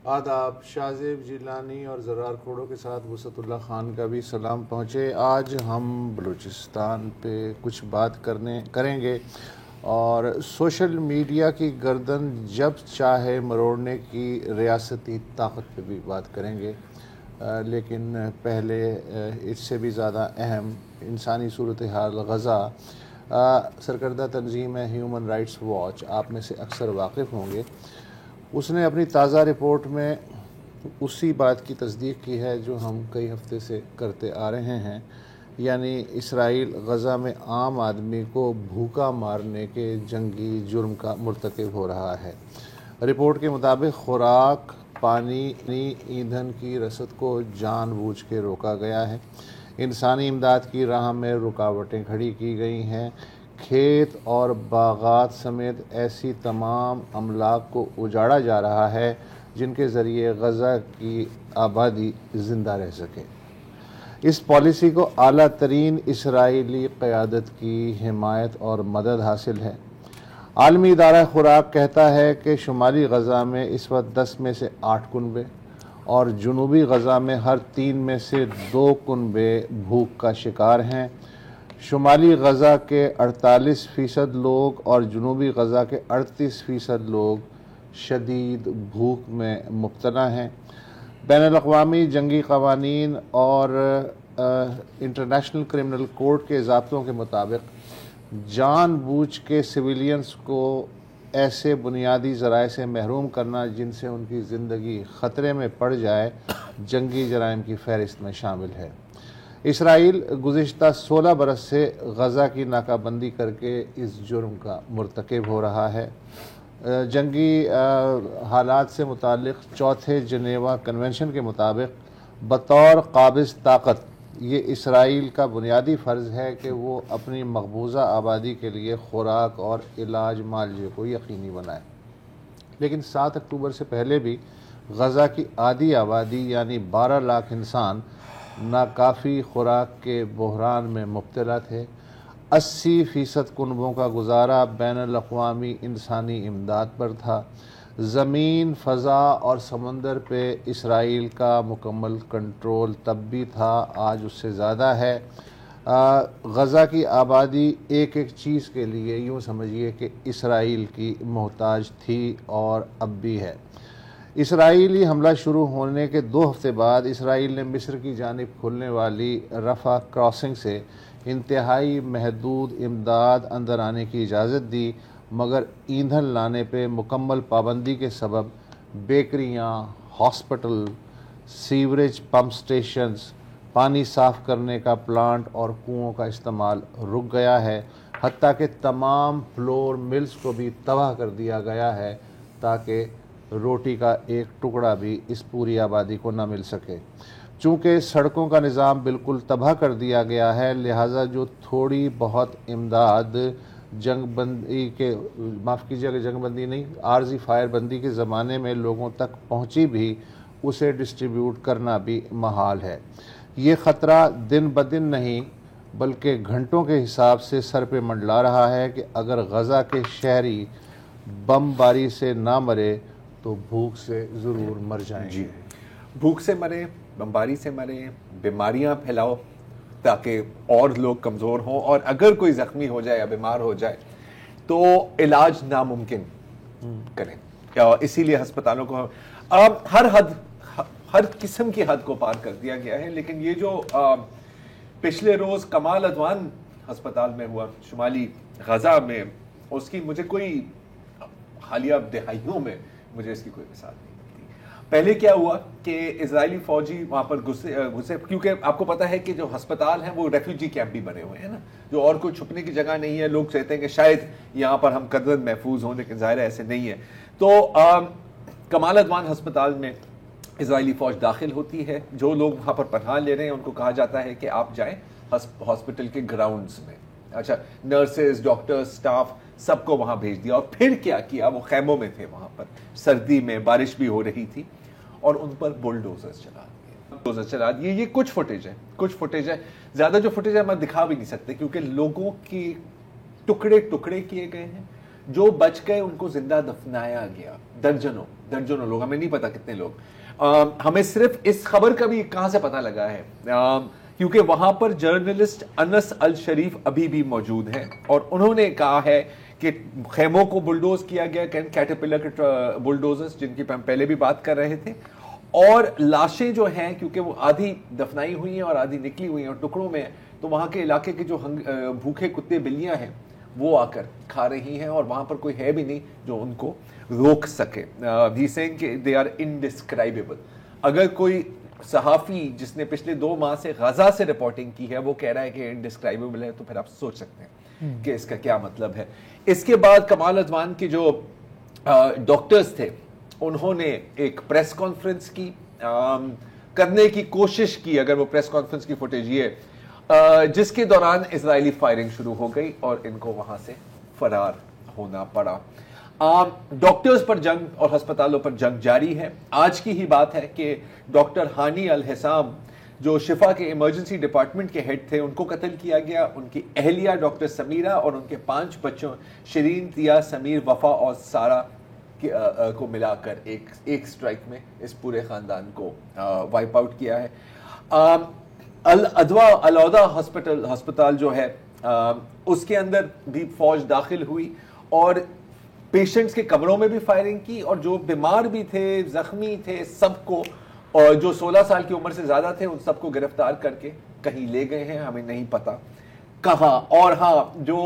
آداب. شاہزیب جیلانی اور زرار کھوڑوں کے ساتھ وسعت اللہ خان کا بھی سلام پہنچے. آج ہم بلوچستان پہ کچھ بات کریں گے اور سوشل میڈیا کی گردن جب چاہے مروڑنے کی ریاستی طاقت پہ بھی بات کریں گے. لیکن پہلے اس سے بھی زیادہ اہم انسانی صورتحال غزہ. سرکردہ تنظیم ہے ہیومن رائٹس واچ، آپ میں سے اکثر واقف ہوں گے. اس نے اپنی تازہ رپورٹ میں اسی بات کی تصدیق کی ہے جو ہم کئی ہفتے سے کرتے آ رہے ہیں، یعنی اسرائیل غزہ میں عام آدمی کو بھوکا مارنے کے جنگی جرم کا مرتکب ہو رہا ہے. رپورٹ کے مطابق خوراک، پانی، ایندھن کی رسد کو جان بوجھ کے روکا گیا ہے. انسانی امداد کی راہ میں رکاوٹیں کھڑی کی گئی ہیں. کھیت اور باغات سمیت ایسی تمام املاک کو اجاڑا جا رہا ہے جن کے ذریعے غزہ کی آبادی زندہ رہ سکے. اس پالیسی کو اعلیٰ ترین اسرائیلی قیادت کی حمایت اور مدد حاصل ہے. عالمی ادارہ خوراک کہتا ہے کہ شمالی غزہ میں اس وقت 10 میں سے 8 کنبے اور جنوبی غزہ میں ہر 3 میں سے 2 کنبے بھوک کا شکار ہیں. شمالی غزہ کے 48% لوگ اور جنوبی غزہ کے 38% لوگ شدید بھوک میں مبتلا ہیں. بین الاقوامی جنگی قوانین اور انٹرنیشنل کرمنل کورٹ کے ضابطوں کے مطابق جان بوجھ کے سویلینز کو ایسے بنیادی ذرائع سے محروم کرنا جن سے ان کی زندگی خطرے میں پڑ جائے جنگی جرائم کی فہرست میں شامل ہے. اسرائیل گزشتہ 16 برس سے غزہ کی ناکہ بندی کر کے اس جرم کا مرتکب ہو رہا ہے. جنگی حالات سے متعلق چوتھے جنیوا کنونشن کے مطابق بطور قابض طاقت یہ اسرائیل کا بنیادی فرض ہے کہ وہ اپنی مقبوضہ آبادی کے لیے خوراک اور علاج معالجے کو یقینی بنائے. لیکن 7 اکتوبر سے پہلے بھی غزہ کی آدھی آبادی یعنی 12 لاکھ انسان ناکافی خوراک کے بحران میں مبتلا تھے. 80% کنبوں کا گزارا بین الاقوامی انسانی امداد پر تھا. زمین، فضا اور سمندر پہ اسرائیل کا مکمل کنٹرول تب بھی تھا، آج اس سے زیادہ ہے. غزہ کی آبادی ایک ایک چیز کے لیے یوں سمجھیے کہ اسرائیل کی محتاج تھی اور اب بھی ہے. اسرائیلی حملہ شروع ہونے کے 2 ہفتے بعد اسرائیل نے مصر کی جانب کھلنے والی رفح کراسنگ سے انتہائی محدود امداد اندر آنے کی اجازت دی، مگر ایندھن لانے پہ مکمل پابندی کے سبب بیکریاں، ہاسپٹل، سیوریج پمپ سٹیشنز، پانی صاف کرنے کا پلانٹ اور کنوؤں کا استعمال رک گیا ہے. حتیٰ کہ تمام فلور ملز کو بھی تباہ کر دیا گیا ہے تاکہ روٹی کا ایک ٹکڑا بھی اس پوری آبادی کو نہ مل سکے. چونکہ سڑکوں کا نظام بالکل تباہ کر دیا گیا ہے، لہٰذا جو تھوڑی بہت امداد جنگ بندی نہیں، عارضی فائر بندی کے زمانے میں لوگوں تک پہنچی بھی اسے ڈسٹریبیوٹ کرنا بھی محال ہے. یہ خطرہ دن بدن نہیں بلکہ گھنٹوں کے حساب سے سر پہ منڈلا رہا ہے کہ اگر غزہ کے شہری بم باری سے نہ مرے تو بھوک سے ضرور مر جائیں گے. بھوک سے مریں، بمباری سے مریں، بیماریاں پھیلاؤ تاکہ اور لوگ کمزور ہوں، اور اگر کوئی زخمی ہو جائے یا بیمار ہو جائے تو علاج ناممکن کریں. اسی لیے ہسپتالوں کو ہر قسم کی حد کو پار کر دیا گیا ہے. لیکن یہ جو پچھلے روز کمال ادوان ہسپتال میں ہوا شمالی غزہ میں، اس کی مجھے کوئی حالیہ دہائیوں میں مجھے اس کی کوئی مثال نہیں ملتی. پہلے کیا ہوا کہ اسرائیلی فوجی وہاں پر گھسے کیونکہ آپ کو پتا ہے کہ جو ہسپتال ہیں وہ ریفیوجی کیمپ بھی بنے ہوئے ہیں نا، جو اور کوئی چھپنے کی جگہ نہیں ہے. لوگ کہتے ہیں کہ شاید یہاں پر ہم قدر محفوظ ہوں، لیکن ظاہر ایسے نہیں ہے. تو کمال ادوان ہسپتال میں اسرائیلی فوج داخل ہوتی ہے. جو لوگ وہاں پر پناہ لے رہے ہیں ان کو کہا جاتا ہے کہ آپ جائیں ہاسپٹل کے گراؤنڈز میں. اچھا، نرسز، ڈاکٹر، سٹاف سب کو وہاں بھیج دیا. اور پھر کیا کیا، وہ خیموں میں تھے وہاں پر، سردی میں، بارش بھی ہو رہی تھی، اور ان پر بلڈوزرز چلا دیے. یہ کچھ فوٹیج ہے. زیادہ جو فوٹیج ہے ہم دکھا بھی نہیں سکتے کیونکہ لوگوں کی ٹکڑے کیے گئے ہیں. جو بچ گئے ان کو زندہ دفنایا گیا. درجنوں لوگ, ہمیں نہیں پتا کتنے لوگ. ہمیں صرف اس خبر کا بھی کہاں سے پتا لگا ہے, کیونکہ وہاں پر جرنلسٹ انس الشریف ابھی بھی موجود ہیں, اور انہوں نے کہا ہے کہ خیموں کو بلڈوز کیا گیا, کیٹرپلر کے بلڈوزرز جن کی ہم پہلے بھی بات کر رہے تھے, اور لاشیں جو ہیں کیونکہ وہ آدھی دفنائی ہوئی ہیں اور آدھی نکلی ہوئی ہیں اور ٹکڑوں میں ہیں, تو وہاں کے علاقے کے جو بھوکے کتے بلیاں ہیں وہ آ کر کھا رہی ہیں, اور وہاں پر کوئی ہے بھی نہیں جو ان کو روک سکے. ہی سینگ کہ دے آر انڈسکرائبیبل. اگر کوئی صحافی جس نے پچھلے 2 ماہ سے غزہ سے رپورٹنگ کی ہے وہ کہہ رہا ہے کہ انڈسکرائبیبل ہے, تو پھر آپ سوچ سکتے ہیں کہ اس کا کیا مطلب ہے. اس کے بعد کمال اڈوان کے جو ڈاکٹرز تھے انہوں نے ایک پریس کانفرنس کی, کرنے کی کوشش کی, اگر وہ پریس کانفرنس کی فوٹیج یہ جس کے دوران اسرائیلی فائرنگ شروع ہو گئی اور ان کو وہاں سے فرار ہونا پڑا. ڈاکٹرز پر جنگ اور ہسپتالوں پر جنگ جاری ہے. آج کی ہی بات ہے کہ ڈاکٹر ہانی الحسام جو شفا کے ایمرجنسی ڈپارٹمنٹ کے ہیڈ تھے ان کو قتل کیا گیا. ان کی اہلیہ ڈاکٹر سمیرہ اور ان کے 5 بچوں شرین, تیا, سمیر, وفا اور سارہ کو ملا کر ایک سٹرائک میں اس پورے خاندان کو وائپ آؤٹ کیا ہے. العودہ ہسپتال جو ہے اس کے اندر بھی فوج داخل ہوئی اور پیشنٹس کے کمروں میں بھی فائرنگ کی, اور جو بیمار بھی تھے, زخمی تھے, سب کو, اور جو 16 سال کی عمر سے زیادہ تھے ان سب کو گرفتار کر کے کہیں لے گئے ہیں, ہمیں نہیں پتا کہاں. اور ہاں, جو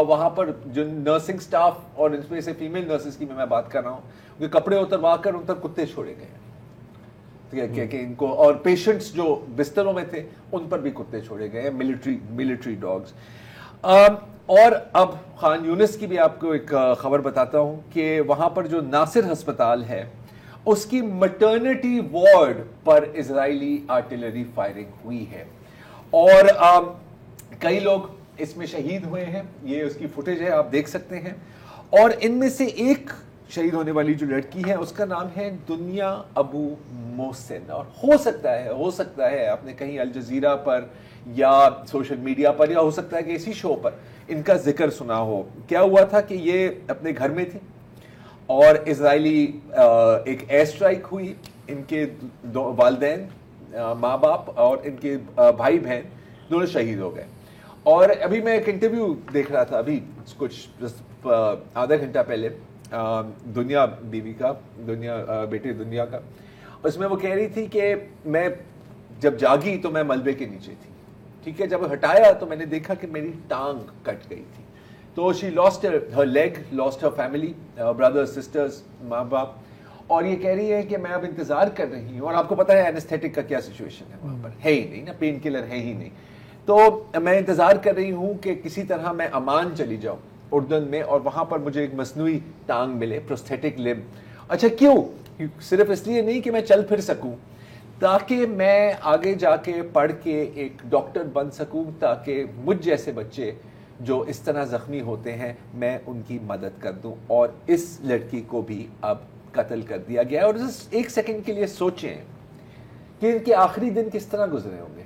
وہاں پر جو نرسنگ سٹاف اور ان میں سے فیمیل نرسز کی میں بات کر رہا ہوں, ان کے کپڑے اتروا کر ان پر کتے چھوڑے گئے کہ ان کو, اور پیشنٹس جو بستروں میں تھے ان پر بھی کتے چھوڑے گئے, ملٹری ڈاگز. اور اب خان یونس کی بھی آپ کو ایک خبر بتاتا ہوں کہ وہاں پر جو ناصر ہسپتال ہے اس کی مٹرنٹی وارڈ پر اسرائیلی آرٹلری فائرنگ ہوئی ہے, اور کئی لوگ اس میں شہید ہوئے ہیں. یہ اس کی فوٹیج ہے, آپ دیکھ سکتے ہیں. اور ان میں سے ایک شہید ہونے والی جو لڑکی ہے اس کا نام ہے دنیا ابو محسن, اور ہو سکتا ہے آپ نے کہیں الجزیرہ پر یا سوشل میڈیا پر یا ہو سکتا ہے کہ اسی شو پر ان کا ذکر سنا ہو. کیا ہوا تھا کہ یہ اپنے گھر میں تھی اور اسرائیلی ایک ایئر اسٹرائک ہوئی, ان کے والدین, ماں باپ اور ان کے بھائی بہن دونوں شہید ہو گئے. اور ابھی میں ایک انٹرویو دیکھ رہا تھا ابھی کچھ آدھا گھنٹہ پہلے دنیا بیوی کا, بیٹے دنیا کا, اس میں وہ کہہ رہی تھی کہ میں جب جاگی تو میں ملبے کے نیچے تھی, ٹھیک ہے, جب ہٹایا تو میں نے دیکھا کہ میری ٹانگ کٹ گئی تھی. تو she lost her leg, lost her family, brother, sisters, ماں باپ, اور یہ کہہ رہی ہے کہ میں اب انتظار کر رہی ہوں. اور آپ کو پتا ہے اینستھیٹک کا کیا سچویشن ہے وہاں پر, ہے ہی نہیں نا, پین کلر ہے ہی نہیں. تو میں انتظار کر رہی ہوں کہ کسی طرح میں امان چلی جاؤں اردن میں اور وہاں پر مجھے ایک مصنوعی ٹانگ ملے, پروستھیٹک لمب. اچھا کیوں؟ صرف اس لیے نہیں کہ میں چل پھر سکوں, تاکہ میں آگے جا کے پڑھ کے ایک ڈاکٹر بن سکوں, تاکہ مجھ جیسے بچے جو اس طرح زخمی ہوتے ہیں میں ان کی مدد کر دوں. اور اس لڑکی کو بھی اب قتل کر دیا گیا ہے. اور ایک سیکنڈ کے لیے سوچیں کہ ان کے آخری دن کس طرح گزرے ہوں گے.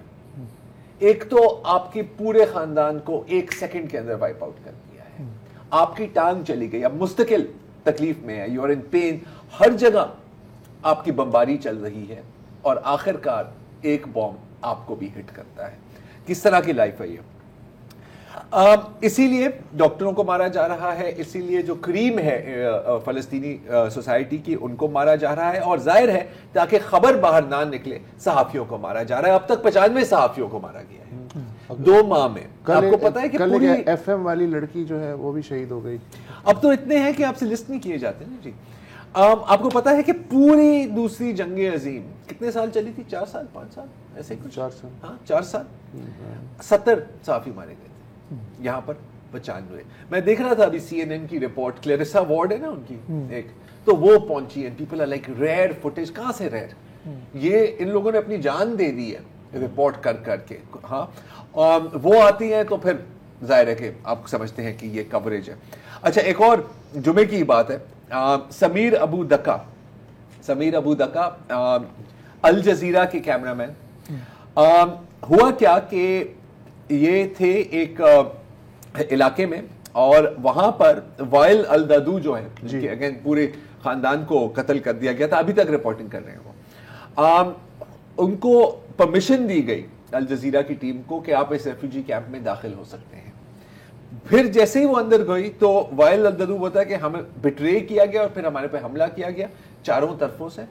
ایک تو آپ کے پورے خاندان کو ایک سیکنڈ کے اندر وائپ آؤٹ کر دیا ہے, آپ کی ٹانگ چلی گئی, اب مستقل تکلیف میں ہے, یو آر ان پین, ہر جگہ آپ کی بمباری چل رہی ہے, اور آخر کار ایک بوم آپ کو بھی ہٹ کرتا ہے. کس طرح کی لائف ہے یہ. اسی لیے ڈاکٹروں کو مارا جا رہا ہے, اسی لیے جو کریم ہے فلسطینی سوسائٹی کی ان کو مارا جا رہا ہے, اور ظاہر ہے تاکہ خبر باہر نہ نکلے صحافیوں کو مارا جا رہا ہے. اب تک 95 صحافیوں کو مارا گیا ہے 2 ماہ میں. آپ کو پتا ہے کہ پوری ایف ایم والی لڑکی جو ہے وہ بھی شہید ہو گئی. اب تو اتنے ہیں کہ آپ سے لسٹ نہیں کیے جاتے نا جی. آپ کو پتا ہے کہ پوری دوسری جنگ عظیم کتنے سال چلی تھی, 4 سال 5 سال ایسے کچھ, 4 سال, ہاں 4 سال, 70 صحافی مارے گئے تھے, یہاں پر 95. میں دیکھ رہا تھا ابھی سی این این کی رپورٹ, کلیرسا وارڈ ہے نا ان کی ایک, تو وہ پہنچی ہے. People are like rare footage. کہاں سے ریئر, یہ ان لوگوں نے اپنی جان دے دی ہے رپورٹ کر کر کے. ہاں وہ آتی ہیں تو پھر ظاہر ہے کہ آپ سمجھتے ہیں کہ یہ کوریج ہے. اچھا ایک اور جمعے کی بات ہے, سمیر ابو دکا الجزیرہ کے کیمرہ مین. ہوا کیا کہ یہ تھے ایک علاقے میں اور وہاں پر وائل الدادو جو ہے اگین پورے خاندان کو قتل کر دیا گیا تھا, ابھی تک رپورٹنگ کر رہے ہیں وہ. ان کو پرمیشن دی گئی الجزیرہ کی ٹیم کو کہ آپ اس ریفیوجی کیمپ میں داخل ہو سکتے ہیں. پھر جیسے ہی وہ اندر گئی تو وائل الدادو بتا کہ ہمیں بٹرے کیا گیا اور پھر ہمارے پہ حملہ کیا گیا چاروں طرفوں سے.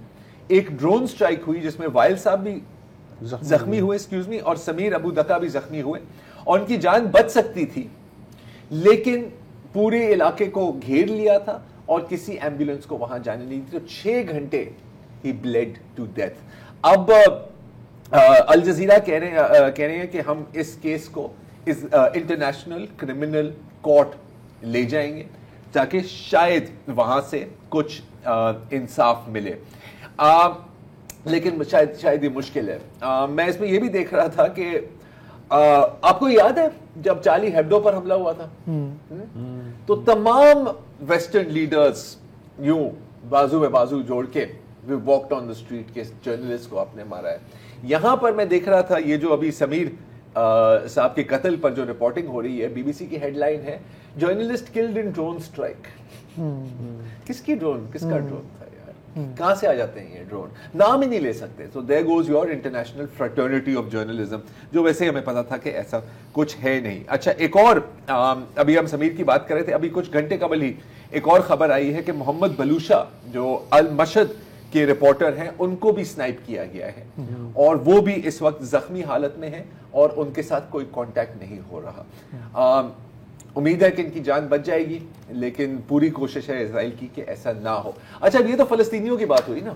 ایک ڈرون سٹرائک ہوئی جس میں وائل صاحب بھی زخمی ہوئے اور سمیر ابو دکا بھی زخمی ہوئے, اور ان کی جان بچ سکتی تھی لیکن پورے علاقے کو گھیر لیا تھا اور کسی ایمبولینس کو وہاں جانے نہیں تھی. تو 6 گھنٹے ہی بلیڈ ٹو ڈیتھ. اب الجزیرہ کہہ رہے ہیں کہ ہم اس کیس کو انٹرنیشنل کرمنل کورٹ لے جائیں گے تاکہ شاید وہاں سے کچھ انصاف ملے, لیکن شاید یہ مشکل ہے. میں اس میں یہ بھی دیکھ رہا تھا کہ آپ کو یاد ہے جب چارلی ہیبڈو پر حملہ ہوا تھا تو تمام ویسٹرن لیڈرز یوں بازو میں بازو جوڑ کے we walked on the street کے جرنلسٹ کو آپ نے مارا ہے. یہاں پر میں دیکھ رہا تھا یہ جو ابھی سمیر صاحب کے قتل پر جو رپورٹنگ ہو رہی ہے, بی بی سی کی ہیڈ لائن ہے journalist killed in drone strike. کس کی ڈرون, کس کا ڈرون تھا یار, کہاں سے آ جاتے ہیں یہ ڈرون, نام ہی نہیں لے سکتے. So there goes your international fraternity of journalism, جو ویسے ہمیں پتا تھا کہ ایسا کچھ ہے نہیں. اچھا ایک اور ابھی ہم سمیر کی بات کر رہے تھے, ابھی کچھ گھنٹے قبل ہی ایک اور خبر آئی ہے کہ محمد بلوشا جو المشہد کے رپورٹر ہیں ان کو بھی سنائپ کیا گیا ہے اور وہ بھی اس وقت زخمی حالت میں ہیں اور ان کے ساتھ کوئی کانٹیکٹ نہیں ہو رہا. امید ہے کہ ان کی جان بچ جائے گی لیکن پوری کوشش ہے اسرائیل کی کہ ایسا نہ ہو. اچھا یہ تو فلسطینیوں کی بات ہوئی نا,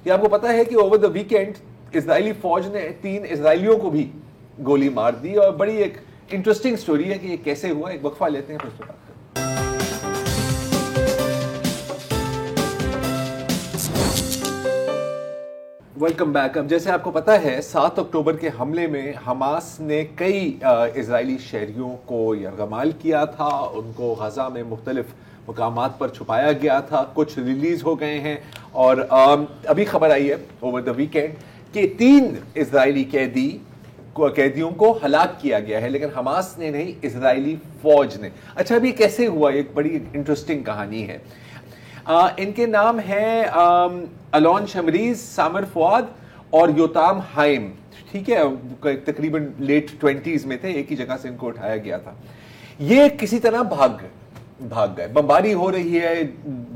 کہ آپ کو پتا ہے کہ اوور دا ویکینڈ اسرائیلی فوج نے 3 اسرائیلیوں کو بھی گولی مار دی, اور بڑی ایک انٹرسٹنگ سٹوری ہے کہ یہ کیسے ہوا. ایک وقفہ لیتے ہیں پھر اس کے بعد. Welcome back. اب جیسے آپ کو پتا ہے 7 اکتوبر کے حملے میں حماس نے کئی اسرائیلی شہریوں کو یرغمال کیا تھا, ان کو غزہ میں مختلف مقامات پر چھپایا گیا تھا, کچھ ریلیز ہو گئے ہیں, اور ابھی خبر آئی ہے اوور دا ویکینڈ کہ 3 اسرائیلی قیدیوں کو ہلاک کیا گیا ہے, لیکن حماس نے نہیں, اسرائیلی فوج نے. اچھا ابھی کیسے ہوا, ایک بڑی انٹرسٹنگ کہانی ہے. ان کے نام ہیں الون شمریز, سامر فواد اور یوتام ہائم. ٹھیک ہے, تقریباً لیٹ 20s میں تھے, ایک ہی جگہ سے ان کو اٹھایا گیا تھا. یہ کسی طرح بھاگ گئے. بمباری ہو رہی ہے,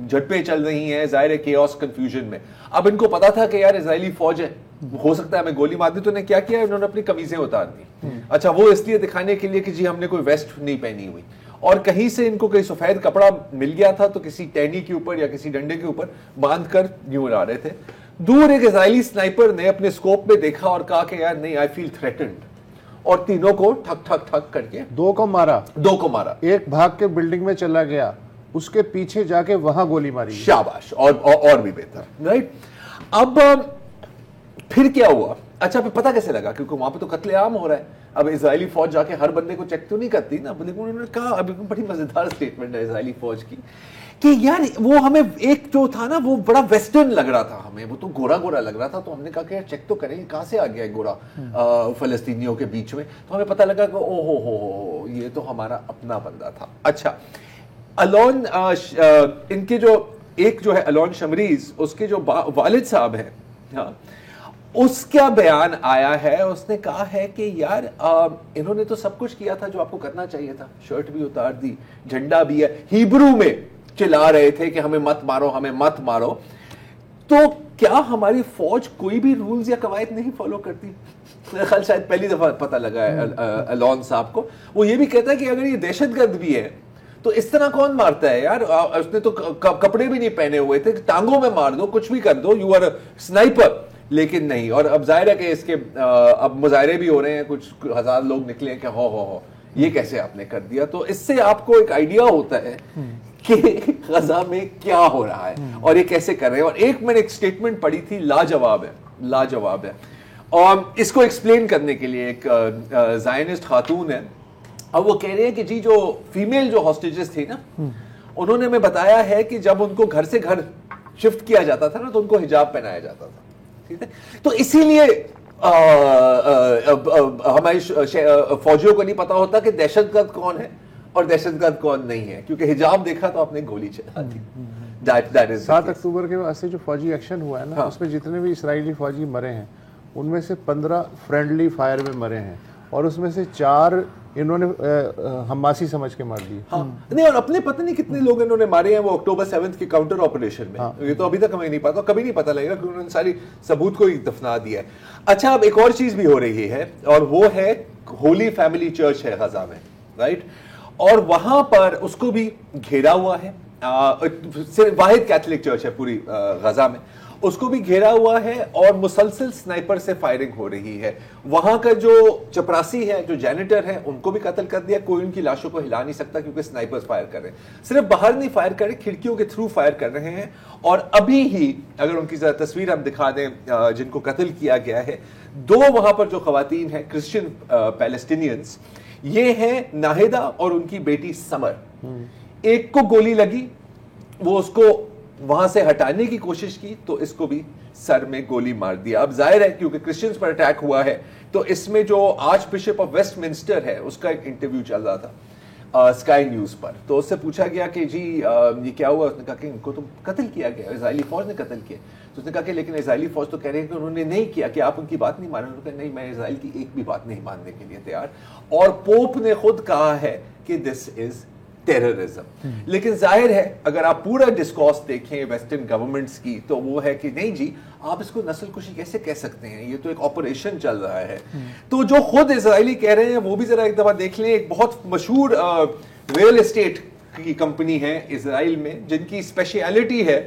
جھڑپیں چل رہی ہیں, ظاہر ہے کیوس کنفیوژن میں. اب ان کو پتا تھا کہ یار اسرائیلی فوج ہے, ہو سکتا ہے ہمیں گولی مار دی, تو انہیں کیا کیا, انہوں نے اپنی قمیضیں اتار دی. اچھا وہ اس لیے دکھانے کے لیے کہ جی ہم نے کوئی ویسٹ نہیں پہنی ہوئی, اور کہیں سے ان کو کوئی سفید کپڑا مل گیا تھا تو کسی ٹہنی کے اوپر یا کسی ڈنڈے کے اوپر باندھ کر یوں اڑا رہے تھے. دور ایک اسرائیلی سنائپر نے اپنے سکوپ میں دیکھا اور کہا کہ یار نہیں, آئی فیل تھریٹنڈ, اور تینوں کو ٹھک ٹھک ٹھک کر کے 2 کو مارا. ایک بھاگ کے بلڈنگ میں چلا گیا, اس کے پیچھے جا کے وہاں گولی ماری. شاباش, اور بھی بہتر, رائٹ. اب پھر کیا ہوا, اچھا پھر پتہ کیسے لگا, کیونکہ وہاں پہ تو قتل عام ہو رہا ہے. اب اسرائیلی فوج جا کے ہر بندے کو چیک تو نہیں کرتی نا, لیکن انہوں نے کہا, اب بڑی مزیدار اسٹیٹمنٹ ہے اسرائیلی فوج کی, کہ یار وہ ہمیں ایک جو تھا نا وہ بڑا ویسٹرن لگ رہا تھا, ہمیں وہ تو گورا لگ رہا تھا, تو ہم نے کہا کہ یار چیک تو کریں کہاں سے آ گیا ہے گورا فلسطینیوں کے بیچ میں. تو ہمیں پتہ لگا کہ او ہو یہ تو ہمارا اپنا بندہ تھا. اچھا الون, ان کے جو ایک جو ہے الون شمریز, اس کے جو والد صاحب ہیں, ہاں, اس کا بیان آیا ہے. اس نے کہا ہے کہ یار انہوں نے تو سب کچھ کیا تھا جو آپ کو کرنا چاہیے تھا, شرٹ بھی اتار دی, جھنڈا بھی ہے, ہیبرو میں چلا رہے تھے کہ ہمیں مت مارو, ہمیں مت مارو. تو کیا ہماری فوج کوئی بھی رولز یا قواعد نہیں فالو کرتی؟ خیال شاید پہلی دفعہ پتہ لگا ہے الون صاحب کو. وہ یہ بھی کہتا ہے کہ اگر یہ دہشت گرد بھی ہے تو اس طرح کون مارتا ہے یار, اس نے تو کپڑے بھی نہیں پہنے ہوئے تھے, ٹانگوں میں مار دو, کچھ بھی کر دو, یو آر سنائپر. لیکن نہیں. اور اب ظاہر ہے کہ اس کے اب مظاہرے بھی ہو رہے ہیں, کچھ 1000 لوگ نکلے ہیں کہ ہو یہ کیسے آپ نے کر دیا. تو اس سے آپ کو ایک آئیڈیا ہوتا ہے کہ غزہ میں کیا ہو رہا ہے اور یہ کیسے کر رہے ہیں. اور ایک میں نے ایک سٹیٹمنٹ پڑھی تھی, لاجواب ہے, اور اس کو ایکسپلین کرنے کے لیے ایک زائنسٹ خاتون ہے, اور وہ کہہ رہے ہیں کہ جی جو فیمیل جو ہاسٹیجز تھی نا, انہوں نے ہمیں بتایا ہے کہ جب ان کو گھر سے گھر شفٹ کیا جاتا تھا نا تو ان کو حجاب پہنایا جاتا تھا. ٹھیک ہے, تو اسی لیے ہماری فوجیوں کو نہیں پتا ہوتا کہ دہشت گرد کون ہے اور دہشت گرد کون نہیں ہے, کیونکہ حجاب دیکھا تو آپ نے گولی چلا دی. 7 اکتوبر کے بعد سے جو فوجی ایکشن ہوا ہے نا, اس میں جتنے بھی اسرائیلی فوجی مرے ہیں ان میں سے 15 فرینڈلی فائر میں مرے ہیں, اور اس میں سے 4 انہوں نے حماسی سمجھ کے مار دیے. نہیں, اور اپنے پتہ نہیں کتنے لوگ انہوں نے مارے ہیں وہ اکتوبر 7 کی کاؤنٹر آپریشن میں. یہ تو ابھی تک ہمیں نہیں پتا, کبھی نہیں پتا لگے گا, کیونکہ انہوں نے ساری ثبوت کو ہی دفنا دیا ہے. اچھا, اب ایک اور چیز بھی ہو رہی ہے, اور وہ ہے ہولی فیملی چرچ ہے غزہ میں, رائٹ, اور وہاں پر اس کو بھی گھیرا ہوا ہے. واحد کیتھولک چرچ ہے پوری غزہ میں, اس کو بھی گھیرا ہوا ہے, اور مسلسل سنائپر سے فائرنگ ہو رہی ہے. وہاں کا جو چپراسی ہے, جو جینیٹر ہے, ان کو بھی قتل کر دیا. کوئی ان کی لاشوں کو ہلا نہیں سکتا کیونکہ سنائپرز فائر کر رہے ہیں. صرف باہر نہیں فائر کر رہے, کھڑکیوں کے تھرو فائر کر رہے ہیں. اور ابھی ہی اگر ان کی تصویر ہم دکھا دیں جن کو قتل کیا گیا ہے, 2 وہاں پر جو خواتین ہیں کرسچن پیلسٹینینز, یہ ہیں ناہدہ اور ان کی بیٹی سمر. ایک کو گولی لگی, وہ اس کو وہاں سے ہٹانے کی کوشش کی تو اس کو بھی سر میں گولی مار دیا. اب ظاہر ہے کیونکہ کرسچنز پر اٹیک ہوا ہے, تو اس میں جو archbishop of Westminster ہے اس کا ایک انٹرویو چل رہا تھا اسکائی نیوز پر. تو اس سے پوچھا گیا کہ جی یہ کیا ہوا؟ اس نے کہا کہ ان کو تو قتل کیا گیا, اسرائیلی فوج نے قتل کیا. تو اس نے کہا کہ لیکن اسرائیلی فوج تو کہہ رہے ہیں کہ انہوں نے نہیں کیا, کہ آپ ان کی بات نہیں مان رہے. انہوں نے کہا نہیں, میں اسرائیل کی ایک بھی بات نہیں ماننے کے لیے تیار. اور پوپ نے خود کہا ہے کہ دس از ٹیررزم. لیکن ظاہر ہے اگر آپ پورا ڈسکورس دیکھیں ویسٹرن گورنمنٹس کی, تو وہ ہے کہ نہیں جی, آپ اس کو نسل کشی کیسے کہہ سکتے ہیں, یہ تو ایک آپریشن چل رہا ہے. تو جو خود اسرائیلی کہہ رہے ہیں وہ بھی ذرا ایک دفعہ دیکھ لیں. ایک بہت مشہور ریئل اسٹیٹ کی کمپنی ہے اسرائیل میں, جن کی اسپیشلٹی ہے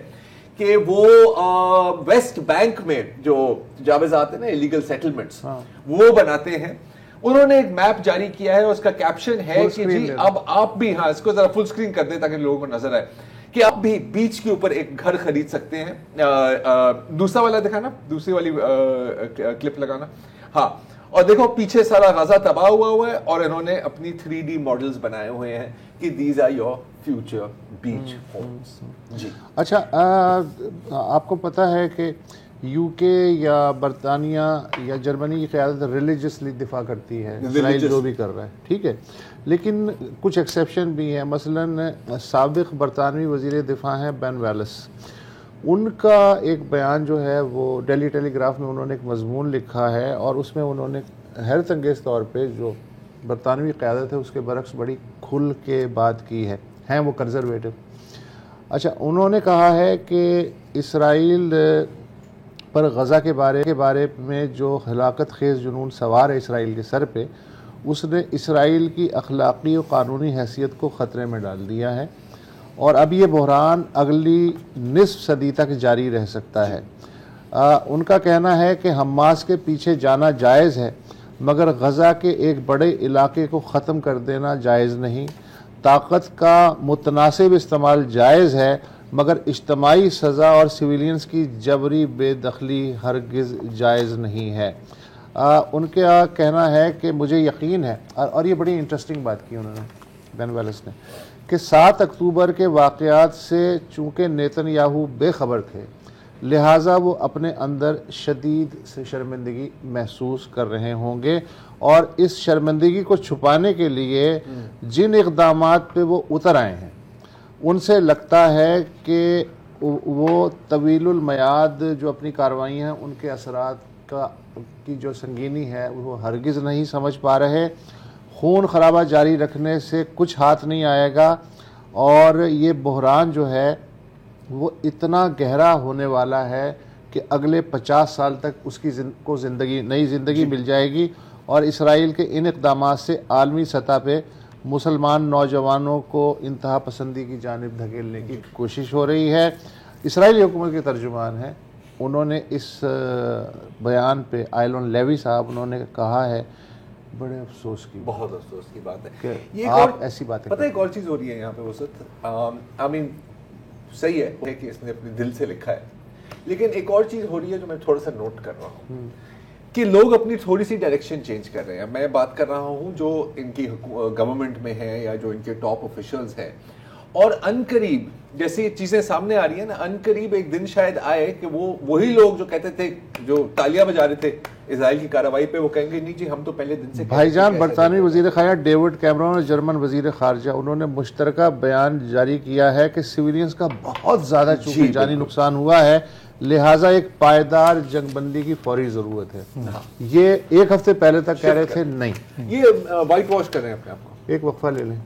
کہ وہ ویسٹ بینک میں جو تجاوزات ہیں نا, ایلیگل سیٹلمنٹس, وہ بناتے ہیں. انہوں نے ایک میپ جاری کیا ہے, اس کا کیپشن ہے کہ جی اب آپ بھی, ہاں اس کو ذرا فل سکرین کر دیں تاکہ لوگوں کو نظر آئے, کہ آپ بھی بیچ کے اوپر ایک گھر خرید سکتے ہیں. دوسرا والا دکھانا, دوسری والی کلپ لگانا. ہاں, اور دیکھو پیچھے سارا غزہ تباہ ہوا ہے, اور انہوں نے اپنی 3D ماڈلز بنائے ہوئے ہیں کہ these are your future beach homes. جی اچھا, آپ کو پتہ ہے کہ یو کے یا برطانیہ یا جرمنی کی قیادت ریلیجسلی دفاع کرتی ہے اسرائیل جو بھی کر رہا ہے, ٹھیک ہے, لیکن کچھ ایکسیپشن بھی ہیں. مثلا سابق برطانوی وزیر دفاع ہیں بین ویلس, ان کا ایک بیان جو ہے وہ ڈیلی ٹیلی گراف میں انہوں نے ایک مضمون لکھا ہے, اور اس میں انہوں نے حیرت انگیز طور پہ جو برطانوی قیادت ہے اس کے برعکس بڑی کھل کے بات کی ہے. ہیں وہ کنزرویٹو. اچھا, انہوں نے کہا ہے کہ اسرائیل پر غزہ کے بارے میں جو ہلاکت خیز جنون سوار ہے اسرائیل کے سر پہ, اس نے اسرائیل کی اخلاقی و قانونی حیثیت کو خطرے میں ڈال دیا ہے, اور اب یہ بحران اگلی نصف صدی تک جاری رہ سکتا ہے. ان کا کہنا ہے کہ حماس کے پیچھے جانا جائز ہے, مگر غزہ کے ایک بڑے علاقے کو ختم کر دینا جائز نہیں. طاقت کا متناسب استعمال جائز ہے, مگر اجتماعی سزا اور سویلینز کی جبری بے دخلی ہرگز جائز نہیں ہے. ان کا کہنا ہے کہ مجھے یقین ہے, اور یہ بڑی انٹرسٹنگ بات کی انہوں نے بین ویلس نے, کہ 7 اکتوبر کے واقعات سے چونکہ نیتن یاہو بے خبر تھے, لہٰذا وہ اپنے اندر شدید سے شرمندگی محسوس کر رہے ہوں گے, اور اس شرمندگی کو چھپانے کے لیے جن اقدامات پہ وہ اتر آئے ہیں ان سے لگتا ہے کہ وہ طویل المیعاد جو اپنی کارروائیاں ہیں ان کے اثرات کی جو سنگینی ہے وہ ہرگز نہیں سمجھ پا رہے. خون خرابہ جاری رکھنے سے کچھ ہاتھ نہیں آئے گا, اور یہ بحران جو ہے وہ اتنا گہرا ہونے والا ہے کہ اگلے 50 سال تک اس کی کو نئی زندگی مل جائے گی, اور اسرائیل کے ان اقدامات سے عالمی سطح پہ مسلمان نوجوانوں کو انتہا پسندی کی جانب دھکیلنے کی کوشش ہو رہی ہے. اسرائیلی حکومت کے ترجمان ہیں, انہوں نے اس بیان پہ آئلون لیوی صاحب, انہوں نے کہا ہے بڑے افسوس کی, بہت افسوس کی بات ہے کہ یہ آپ ایسی باتیں پتہ. ایک اور چیز ہو رہی ہے یہاں پہ وسط, آئی مین صحیح ہے کہ اس نے اپنے دل سے لکھا ہے, لیکن ایک اور چیز ہو رہی ہے جو میں تھوڑا سا نوٹ کر رہا ہوں کہ لوگ اپنی تھوڑی سی ڈائریکشن چینج کر رہے ہیں. میں بات کر رہا ہوں جو ان کی گورنمنٹ میں ہے یا جو ان کے ٹاپ آفیشلز ہیں, اور ان قریب جیسے یہ چیزیں سامنے آ رہی ہیں نا, ان قریب ایک دن شاید آئے کہ وہی لوگ جو کہتے تھے, جو تالیاں بجا رہے تھے اسرائیل کی کارروائی پہ, وہ کہیں گے نہیں جی ہم تو پہلے دن سے. بھائی جان, برطانوی وزیر خارجہ ڈیوڈ کیمرون اور جرمن وزیر خارجہ انہوں نے مشترکہ بیان جاری کیا ہے کہ سویلینز کا بہت زیادہ چونکہ جانی نقصان ہوا ہے, لہٰذا ایک پائیدار جنگ بندی کی فوری ضرورت ہے. یہ ایک ہفتے پہلے تک کہہ رہے تھے, نہیں یہ وائٹ واش کر رہے ہیں اپنے آپ کو. ایک وقفہ لے لیں.